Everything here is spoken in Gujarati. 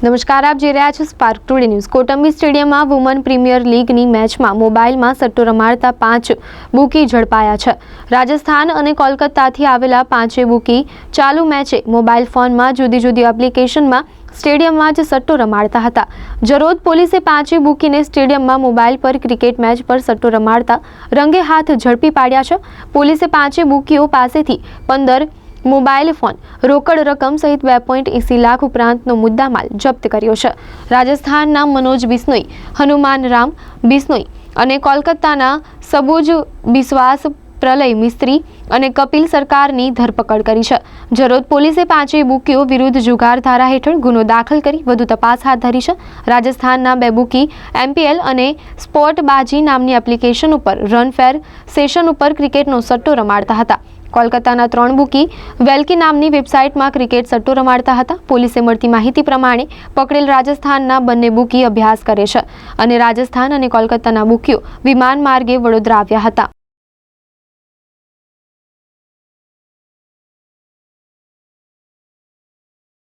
નમસ્કાર, આપ જોઈ રહ્યા છો સ્પાર્ક ટુડે ન્યૂઝ। કોટંબી સ્ટેડિયમમાં વુમન પ્રીમિયર લીગની મેચમાં મોબાઈલમાં સટ્ટો રમાડતા 5 બુકી ઝડપાયા છે। રાજસ્થાન અને કોલકાતાથી આવેલા 5 બુકી ચાલુ મેચે મોબાઈલ ફોનમાં જુદી જુદી એપ્લિકેશનમાં સ્ટેડિયમમાં જ સટ્ટો રમાડતા હતા। જરોદ પોલીસે 5 બુકીને સ્ટેડિયમમાં મોબાઈલ પર ક્રિકેટ મેચ પર સટ્ટો રમાડતા રંગે હાથ ઝડપી પાડ્યા છે। પોલીસે 5 બુકીઓ પાસેથી 15 મોબાઈલ ફોન, રોકડ રકમ સહિત 2.80 લાખ ઉપરાંતનો મુદ્દામાલ જપ્ત કર્યો છે। રાજસ્થાનના મનોજ બિશ્નોઈ, હનુમાન રામ બિશ્નોઈ અને કોલકાતાના સબુજ બિશ્વાસ, પ્રલય મિસ્ત્રી અને કપિલ સરકારની ધરપકડ કરી છે। જરોદ પોલીસે 5 બુકીઓ વિરુદ્ધ જુગાર ધારા હેઠળ ગુનો દાખલ કરી વધુ તપાસ હાથ ધરી છે। રાજસ્થાનના 2 બુકી MPL અને સ્પોર્ટબાજી નામની એપ્લિકેશન ઉપર રન ફેર સેશન ઉપર ક્રિકેટનો સટ્ટો રમાડતા હતા। કોલકાતાના 3 બુકી વેલ્કી નામની વેબસાઇટમાં ક્રિકેટ સટ્ટો રમાડતા હતા। પોલીસે મળતી માહિતી પ્રમાણે પકડેલ રાજસ્થાનના બંને બુકી અભ્યાસ કરે છે અને રાજસ્થાન અને કોલકાતાના બુકીઓ વિમાન માર્ગે વડોદરા આવ્યા હતા।